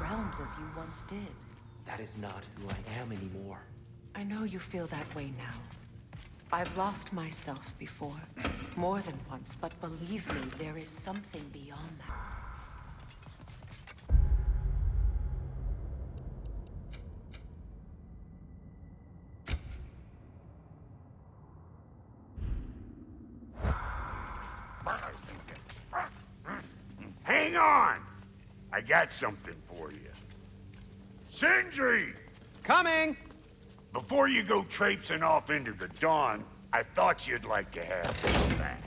realms as you once did. That is not who I am anymore. I know you feel that way now. I've lost myself before, more than once, but believe me, there is something beyond that. Hang on! I got something for you. Sindri! Coming! Before you go traipsing off into the dawn, I thought you'd like to have this back.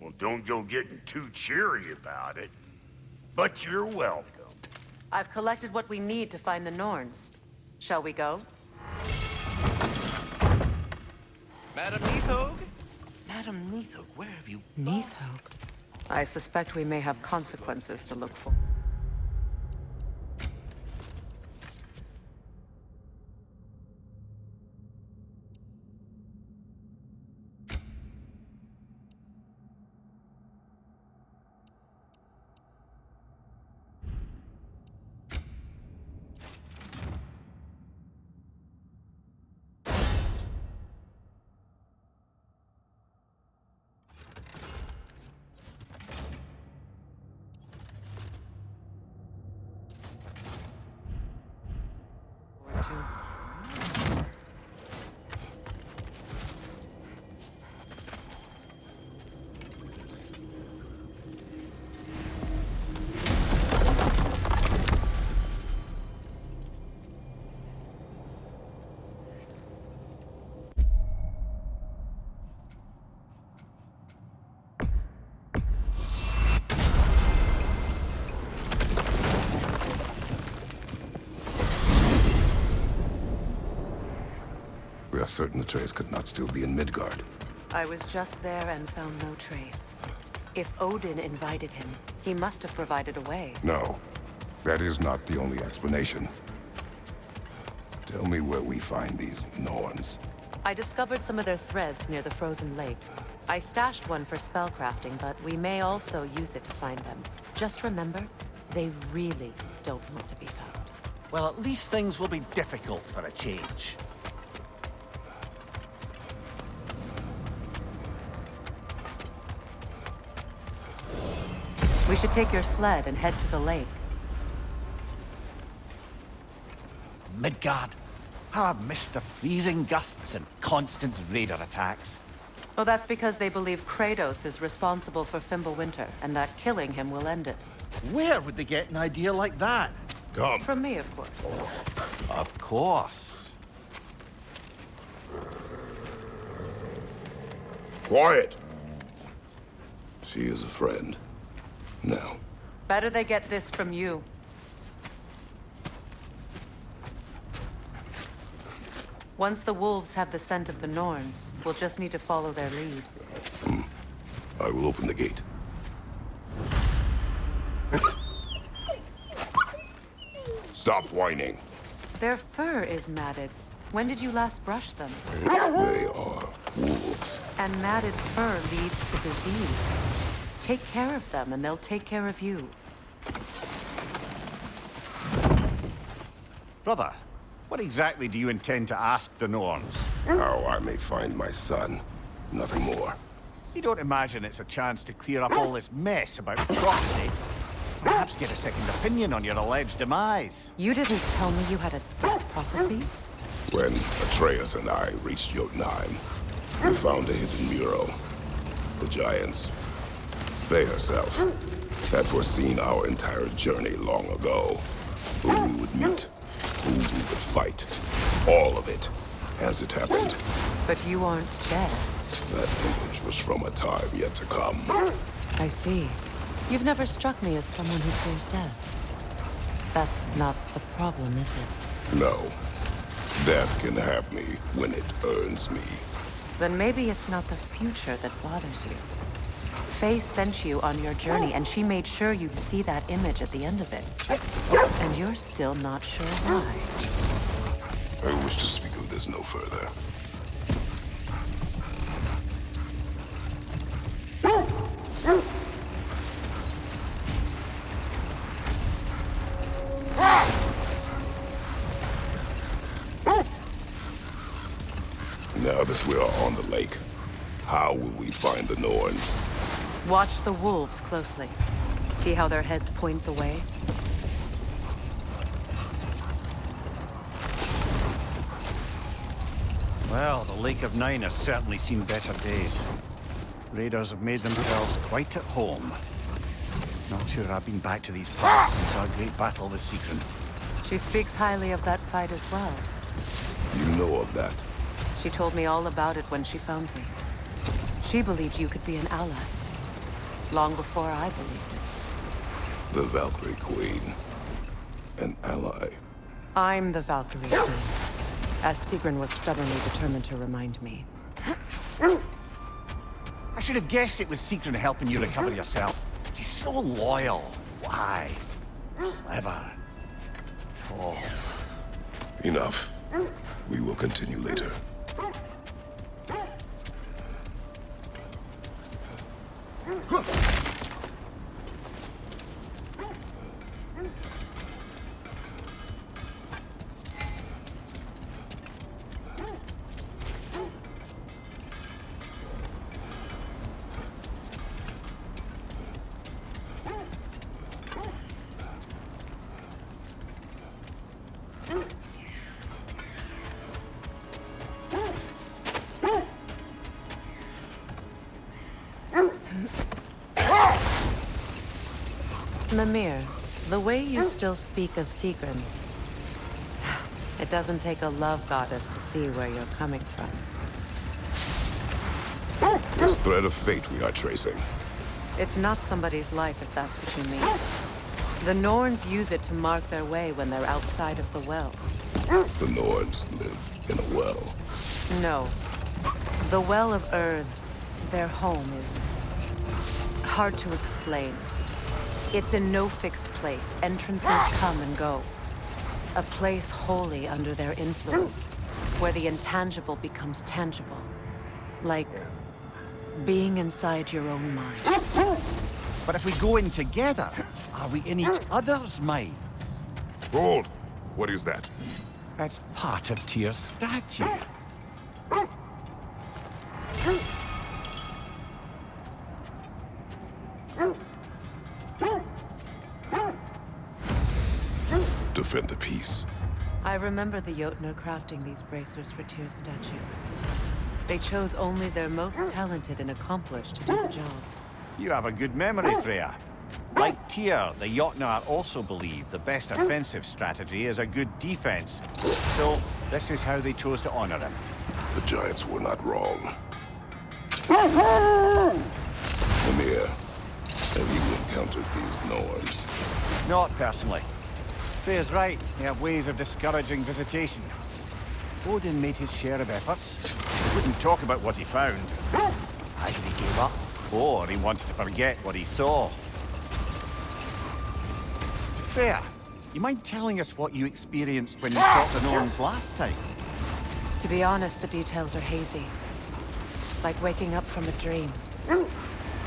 Well, don't go getting too cheery about it, but you're welcome. I've collected what we need to find the Norns. Shall we go? Madam Neathog? Madam Neathog, where have you... Neathog? I suspect we may have consequences to look for. We are certain Atreus could not still be in Midgard. I was just there and found no trace. If Odin invited him, he must have provided a way. No, that is not the only explanation. Tell me where we find these Norns. I discovered some of their threads near the frozen lake. I stashed one for spellcrafting, but we may also use it to find them. Just remember, they really don't want to be found. Well, at least things will be difficult for a change. We should take your sled and head to the lake. Midgard. How I've missed the freezing gusts and constant raider attacks. Well, that's because they believe Kratos is responsible for Fimbulwinter, and that killing him will end it. Where would they get an idea like that? Come. From me, of course. Of course. Quiet! She is a friend. Now. Better they get this from you. Once the wolves have the scent of the Norns, we'll just need to follow their lead. I will open the gate. Stop whining. Their fur is matted. When did you last brush them? They are wolves. And matted fur leads to disease. Take care of them, and they'll take care of you. Brother, what exactly do you intend to ask the Norns? How I may find my son. Nothing more. You don't imagine it's a chance to clear up all this mess about prophecy? Perhaps get a second opinion on your alleged demise. You didn't tell me you had a death prophecy? When Atreus and I reached Jotunheim, we found a hidden mural. The giants, they herself, had foreseen our entire journey long ago. Who we would meet, who we would fight. All of it, as it happened. But you aren't dead. That image was from a time yet to come. I see. You've never struck me as someone who fears death. That's not the problem, is it? No. Death can have me when it earns me. Then maybe it's not the future that bothers you. Faye sent you on your journey, and she made sure you'd see that image at the end of it. And you're still not sure why. I wish to speak of this no further. that we are on the lake, how will we find the Norns? Watch the wolves closely. See how their heads point the way? Well, the Lake of Nine has certainly seen better days. Raiders have made themselves quite at home. Not sure I've been back to these parts since our great battle with Sigrun. She speaks highly of that fight as well. You know of that? She told me all about it when she found me. She believed you could be an ally. Long before I believed it. The Valkyrie Queen. An ally. I'm the Valkyrie Queen, as Sigrun was stubbornly determined to remind me. I should have guessed it was Sigrun helping you recover yourself. She's so loyal, wise, clever, tall. Enough. We will continue later. Mimir, the way you still speak of Sigrun, it doesn't take a love goddess to see where you're coming from. This thread of fate we are tracing. It's not somebody's life, if that's what you mean. The Norns use it to mark their way when they're outside of the well. The Norns live in a well. No. The Well of Earth, their home, is hard to explain. It's in no fixed place. Entrances come and go. A place wholly under their influence, where the intangible becomes tangible. Like being inside your own mind. But if we go in together, are we in each other's minds? Hold! What is that? That's part of Tyr's statue. Defend the peace. I remember the Jotnar crafting these bracers for Tyr's statue. They chose only their most talented and accomplished to do the job. You have a good memory, Freya. Like Tyr, the Jotnar also believe the best offensive strategy is a good defense. So, this is how they chose to honor him. The Giants were not wrong. Mimir, have you encountered these Norns? Not personally. Freya's right. They have ways of discouraging visitation. Odin made his share of efforts. He wouldn't talk about what he found. Either he gave up, or he wanted to forget what he saw. Freya, you mind telling us what you experienced when you fought the Norns last time? To be honest, the details are hazy. Like waking up from a dream.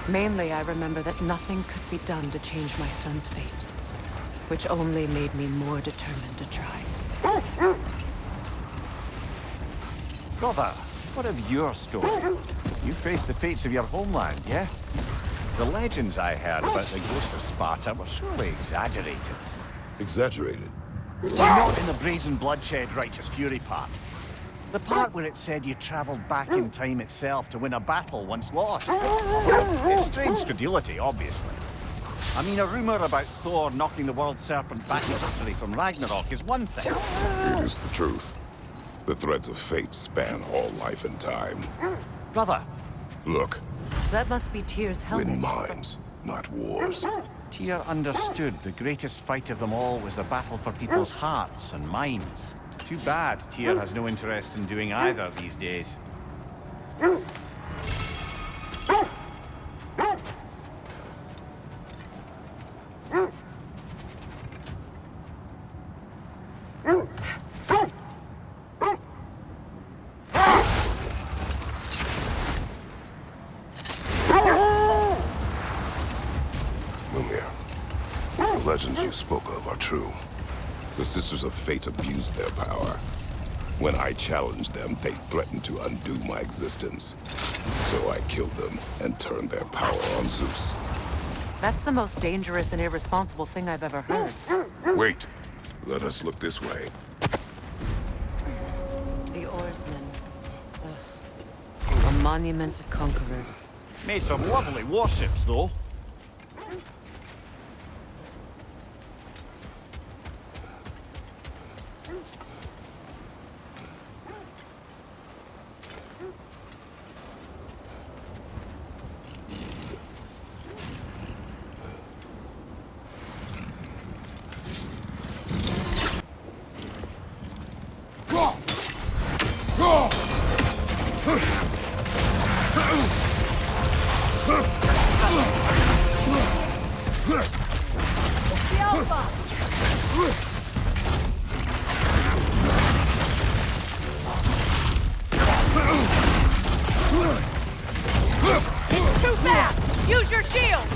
Mainly, I remember that nothing could be done to change my son's fate. Which only made me more determined to try. Brother, what of your story? You faced the fates of your homeland, yeah? The legends I heard about the ghost of Sparta were surely exaggerated. Exaggerated? Not in the brazen bloodshed righteous fury part. The part where it said you traveled back in time itself to win a battle once lost. It's strange credulity, obviously. I mean, a rumor about Thor knocking the world serpent back in history from Ragnarok is one thing. It is the truth. The threads of fate span all life and time. Brother, Look, That must be Tyr's helmet. win minds, not wars. Tyr understood the greatest fight of them all was the battle for people's hearts and minds. Too bad Tyr has no interest in doing either these days. Mimir, the legends you spoke of are true. The Sisters of Fate abused their power. When I challenged them, they threatened to undo my existence. So I killed them and turned their power on Zeus. That's the most dangerous and irresponsible thing I've ever heard. Wait. Let us look this way. The oarsmen. Ugh. A monument to conquerors. Made some lovely warships, though. Too fast! Use your shield!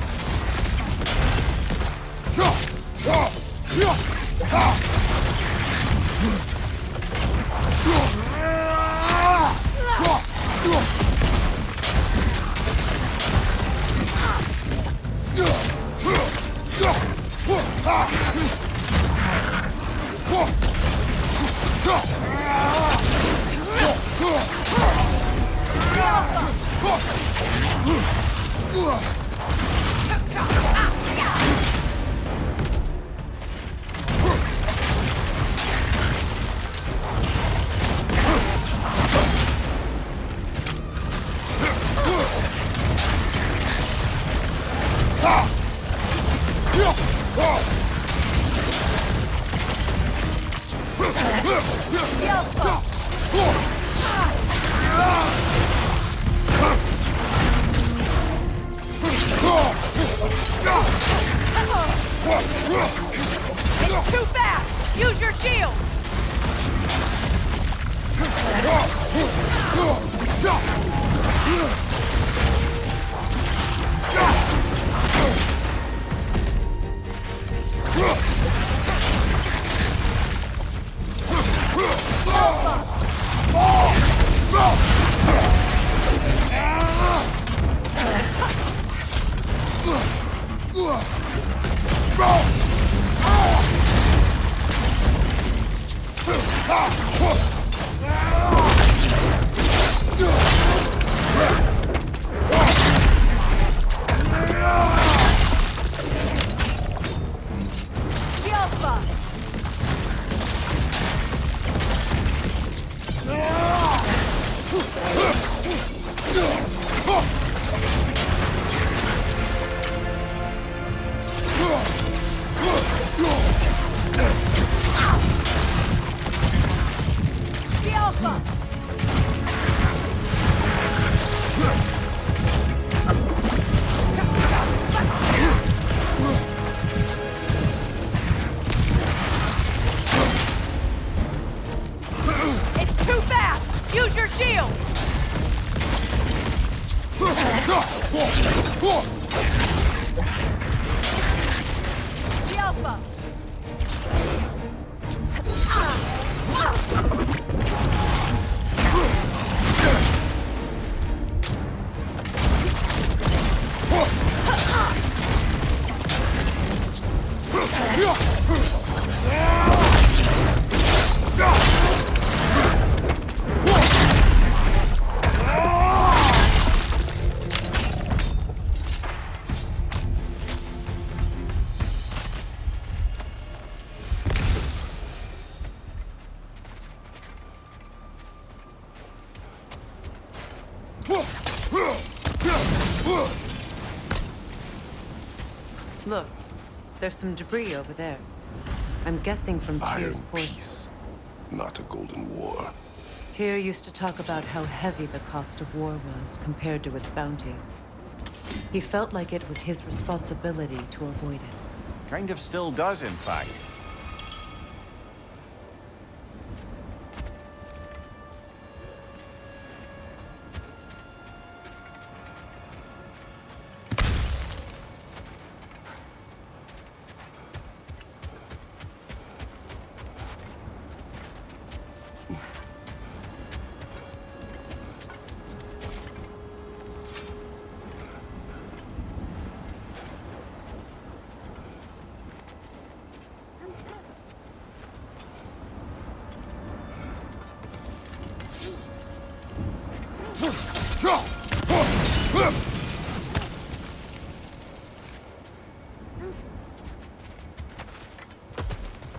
It's too fast! Use your shield! Use your shield! The Alpha! Look, there's some debris over there. I'm guessing from Tyr's Iron porcelain. peace, not a golden war. Tyr used to talk about how heavy the cost of war was compared to its bounties. He felt like it was his responsibility to avoid it. Kind of still does, in fact.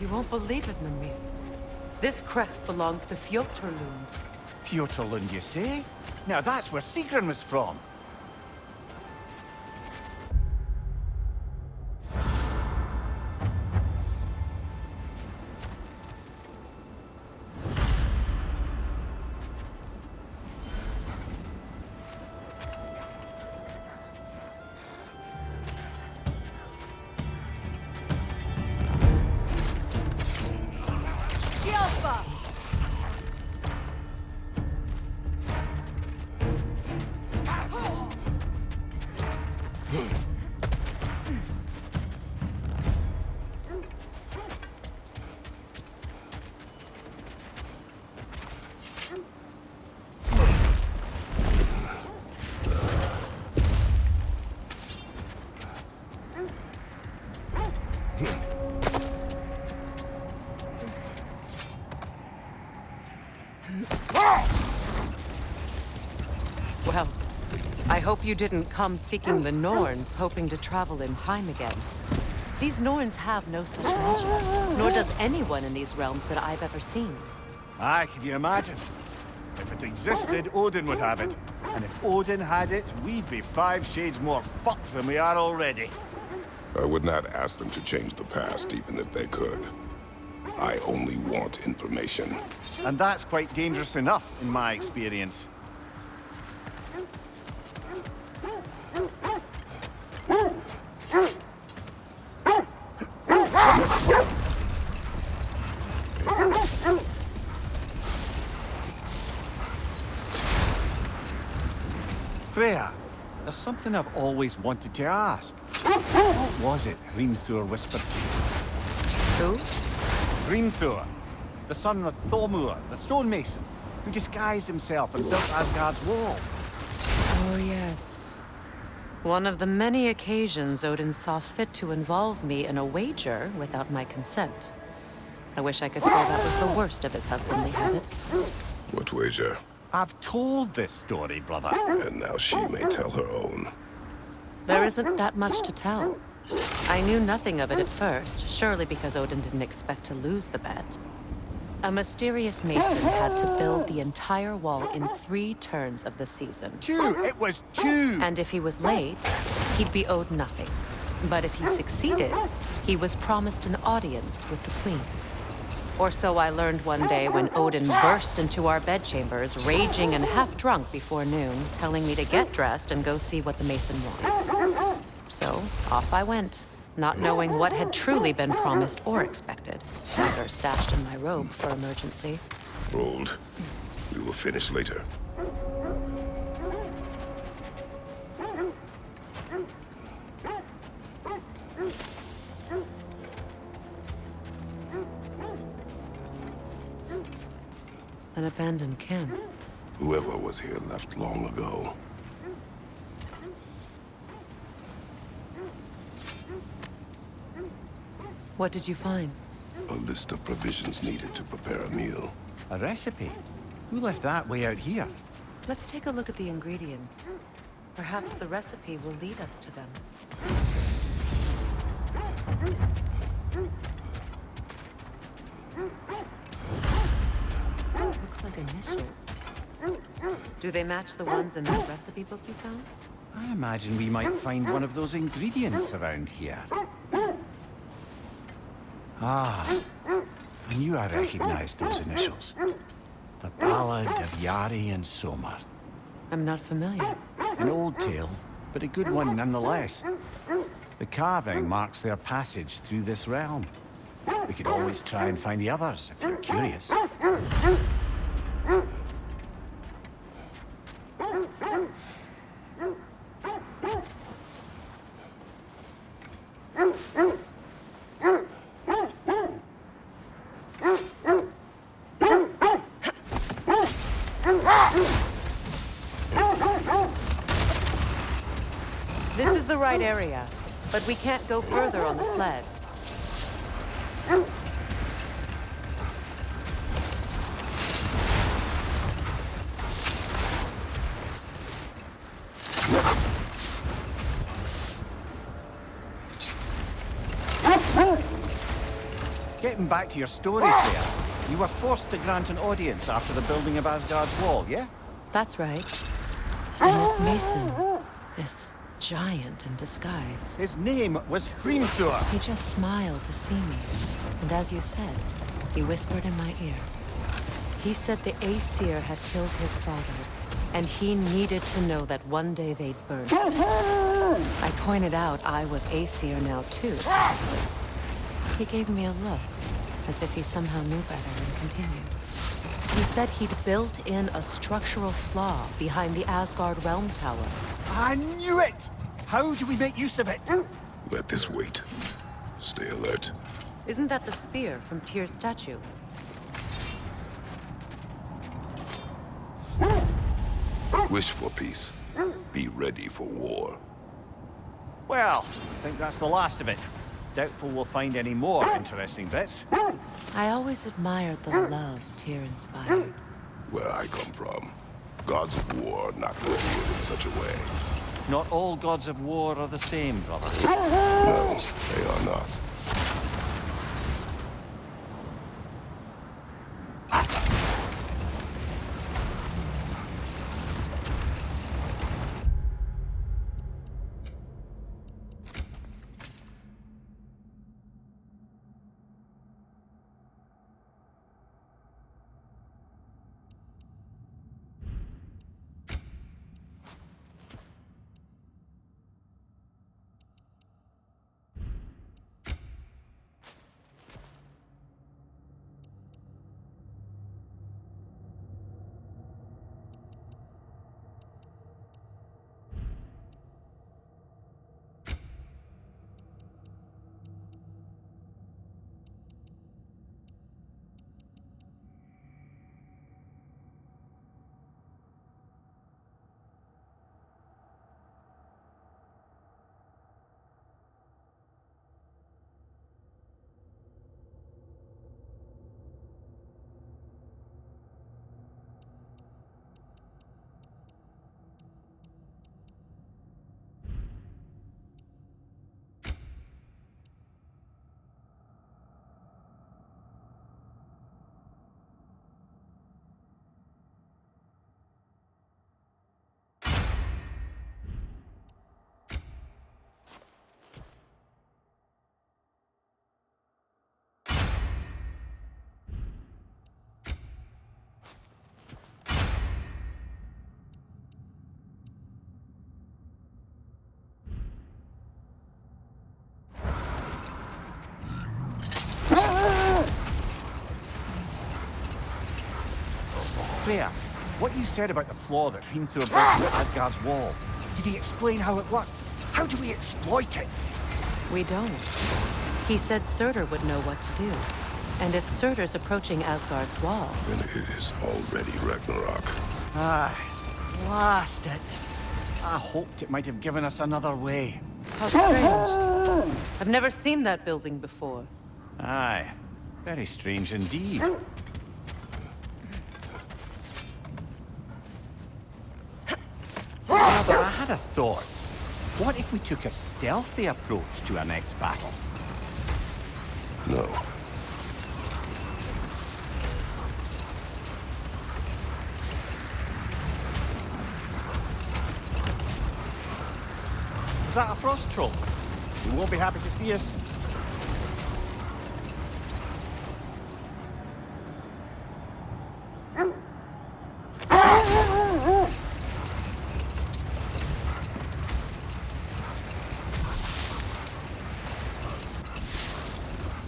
You won't believe it, Mimir. This crest belongs to Fjotorlund. Fjotorlund, you say? Now that's where Sigrun was from. Well, I hope you didn't come seeking the Norns, hoping to travel in time again. These Norns have no such magic, nor does anyone in these realms that I've ever seen. Aye, can you imagine? If it existed, Odin would have it. And if Odin had it, we'd be 5 shades more fucked than we are already. I would not ask them to change the past, even if they could. I only want information. And that's quite dangerous enough, in my experience. Freya, there's something I've always wanted to ask. What was it Hrimthur whispered to you? Who? Hrimthur, the son of Thormur, the stonemason, who disguised himself and built Asgard's wall. Oh, yes. One of the many occasions Odin saw fit to involve me in a wager without my consent. I wish I could say that was the worst of his husbandly habits. What wager? I've told this story, brother. And now she may tell her own. There isn't that much to tell. I knew nothing of it at first, surely because Odin didn't expect to lose the bet. A mysterious mason had to build the entire wall in 3 turns of the season. 2! It was 2! And if he was late, he'd be owed nothing. But if he succeeded, he was promised an audience with the queen. Or so I learned one day when Odin burst into our bedchambers, raging and half-drunk before noon, telling me to get dressed and go see what the mason wants. So, off I went, not knowing what had truly been promised or expected. Either stashed in my robe for emergency. Rolled. We will finish later. An abandoned camp. Whoever was here left long ago. What did you find? A list of provisions needed to prepare a meal. A recipe? Who left that way out here? Let's take a look at the ingredients. Perhaps the recipe will lead us to them. Looks like initials. Do they match the ones in that recipe book you found? I imagine we might find one of those ingredients around here. Ah, I knew I recognized those initials. The Ballad of Yari and Somar. I'm not familiar. An old tale, but a good one nonetheless. The carving marks their passage through this realm. We could always try and find the others, if you're curious. This is the right area, but we can't go further on the sled. Get getting back to your story, Freya, you were forced to grant an audience after the building of Asgard's wall, yeah? That's right. And this mason, this giant in disguise, His name was Hraní. he just smiled to see me. And as you said, he whispered in my ear. He said the Aesir had killed his father, and he needed to know that one day they'd burn. I pointed out I was Aesir now too. He gave me a look, as if he somehow knew better, and continued. He said he'd built in a structural flaw behind the Asgard Realm Tower. I knew it! How do we make use of it? Let this wait. Stay alert. Isn't that the spear from Tyr's statue? Wish for peace. Be ready for war. Well, I think that's the last of it. Doubtful we'll find any more interesting bits. I always admired the love Tyr inspired. Where I come from, gods of war are not revered in such a way. Not all gods of war are the same, brother. No, they are not. Freya, what you said about the flaw that Hraní built into Asgard's wall, did he explain how it works? How do we exploit it? We don't. He said Surtur would know what to do. And if Surtur's approaching Asgard's wall... Then it is already Ragnarok. Aye, blast it. I hoped it might have given us another way. How strange. I've never seen that building before. Aye, very strange indeed. But I had a thought. What if we took a stealthy approach to our next battle? No. Is that a frost troll? He won't be happy to see us.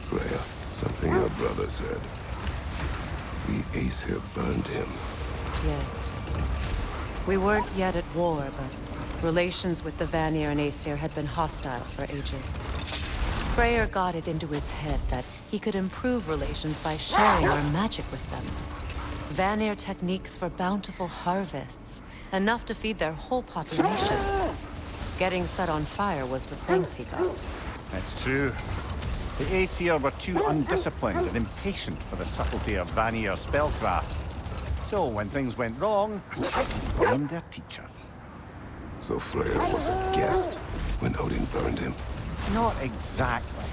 Freya, something your brother said. The Aesir burned him. Yes. We weren't yet at war, but relations with the Vanir and Aesir had been hostile for ages. Freyr got it into his head that he could improve relations by sharing our magic with them. Vanir techniques for bountiful harvests, enough to feed their whole population. Getting set on fire was the thanks he got. That's true. The Aesir were too undisciplined and impatient for the subtlety of Vanir spellcraft. So when things went wrong, they blamed their teacher. So Freya was a guest when Odin burned him. Not exactly.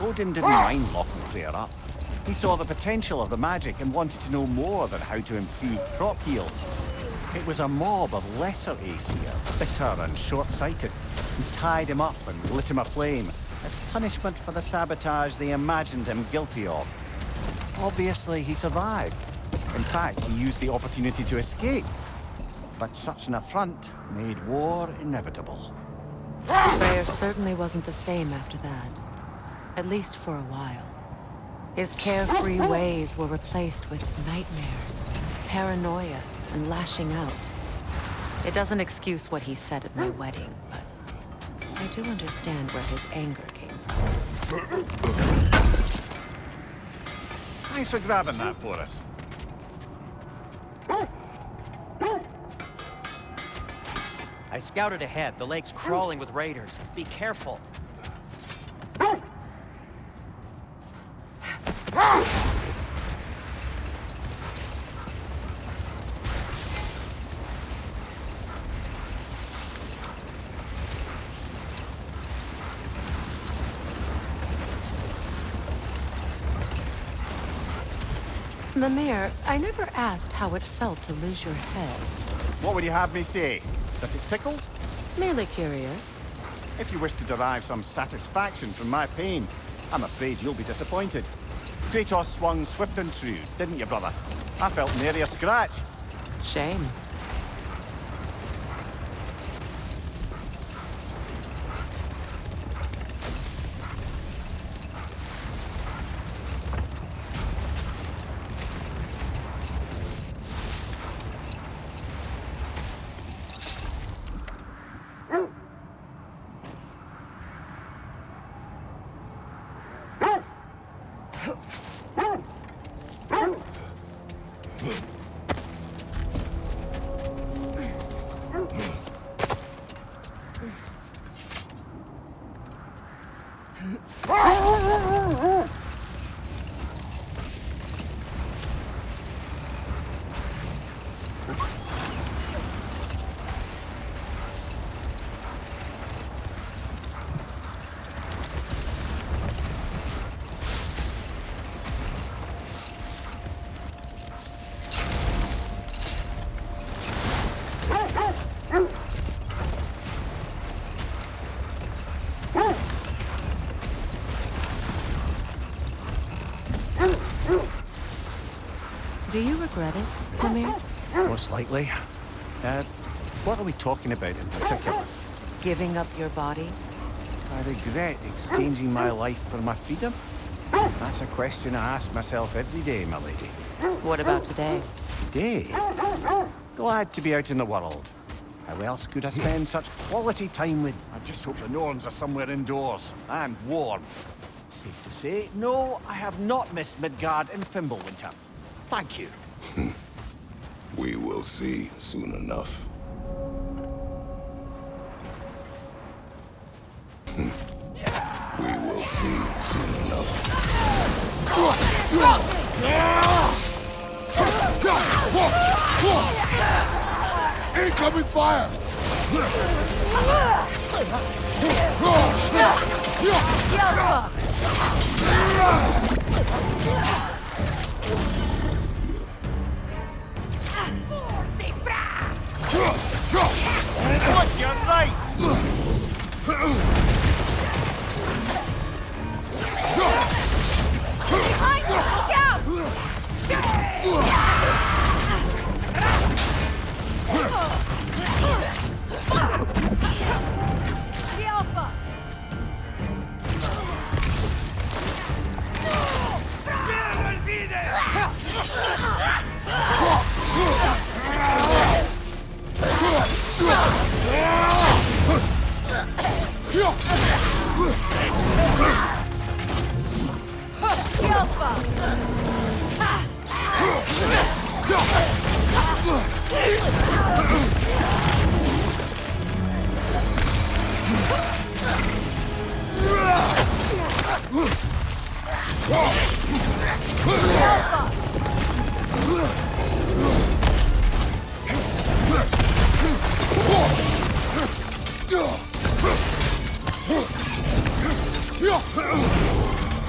Odin didn't mind locking Freyr up. He saw the potential of the magic and wanted to know more than how to improve crop yields. It was a mob of lesser Aesir, bitter and short-sighted, who tied him up and lit him aflame as punishment for the sabotage they imagined him guilty of. Obviously, he survived. In fact, he used the opportunity to escape. But such an affront made war inevitable. Freyr certainly wasn't the same after that. At least for a while. His carefree ways were replaced with nightmares, paranoia, and lashing out. It doesn't excuse what he said at my wedding, but I do understand where his anger came from. Thanks for grabbing that for us. I scouted ahead. The lake's crawling with raiders. Be careful. Mimir, I never asked how it felt to lose your head. What would you have me say? That it tickled? Merely curious. If you wish to derive some satisfaction from my pain, I'm afraid you'll be disappointed. Kratos swung swift and true, didn't you, brother? I felt nary a scratch. Shame. Do you regret it, Mimir? Most likely. What are we talking about in particular? Giving up your body? I regret exchanging my life for my freedom? That's a question I ask myself every day, my lady. What about today? Today? Glad to be out in the world. How else could I spend such quality time with? I just hope the Norns are somewhere indoors and warm. Safe to say, no, I have not missed Midgard in Fimbulwinter. Thank you. We will see soon enough. We will see soon enough. Incoming fire! What's your right? Behind you! Scout! The Alpha! The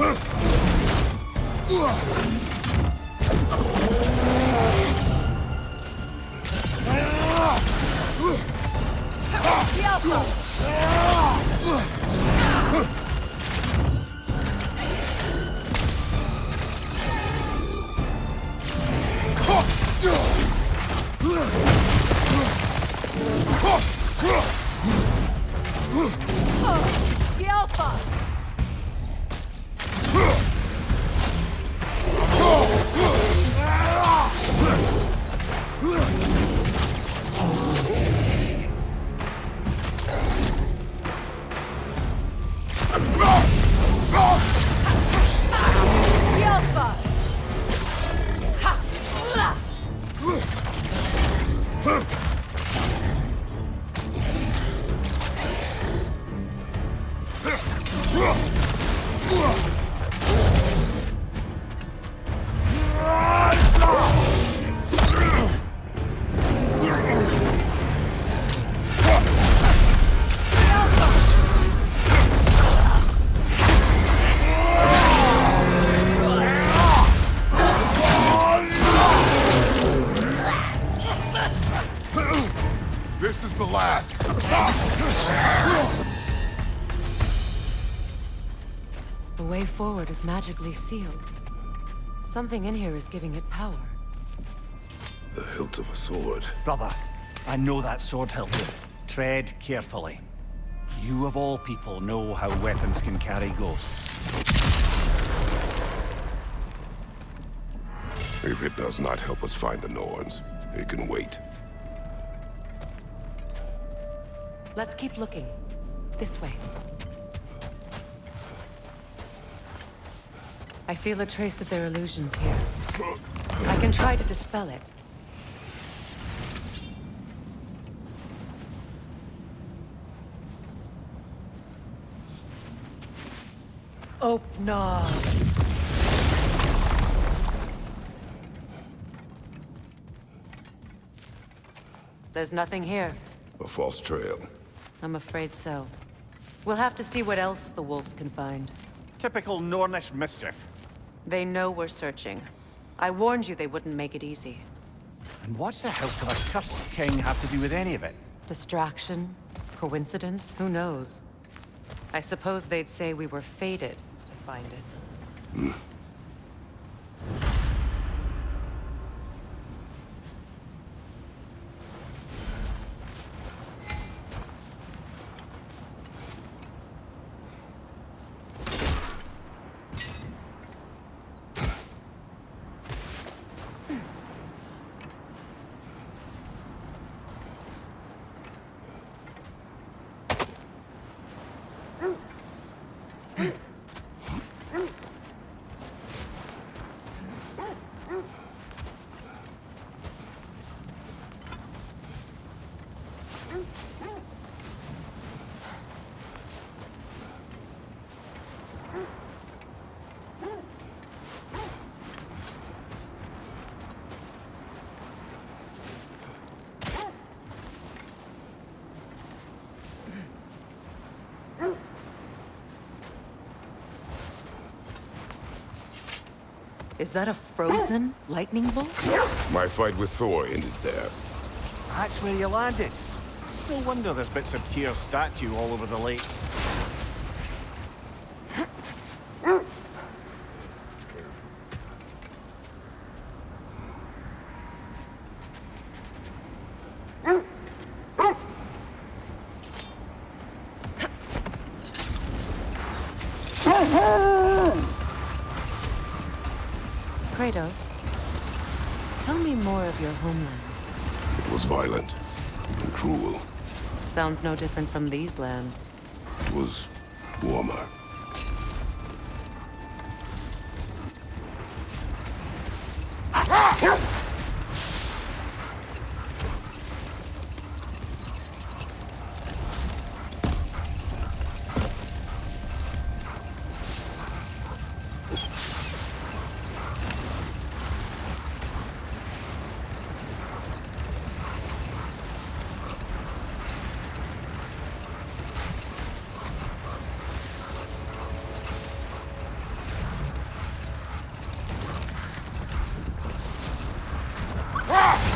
This is the last. The way forward is magically sealed. Something in here is giving it power. The hilt of a sword. Brother, I know that sword hilt. Tread carefully. You of all people know how weapons can carry ghosts. If it does not help us find the Norns, it can wait. Let's keep looking. This way. I feel a trace of their illusions here. I can try to dispel it. Open. There's nothing here. A false trail. I'm afraid so. We'll have to see what else the wolves can find. Typical Nornish mischief. They know we're searching. I warned you they wouldn't make it easy. And what's the hilt of a cursed king have to do with any of it? Distraction? Coincidence? Who knows? I suppose they'd say we were fated to find it. Is that a frozen lightning bolt? My fight with Thor ended there. That's where you landed. No wonder there's bits of Tyr's statue all over the lake. Kratos, tell me more of your homeland. It was violent and cruel. Sounds no different from these lands. It was warmer. Ah!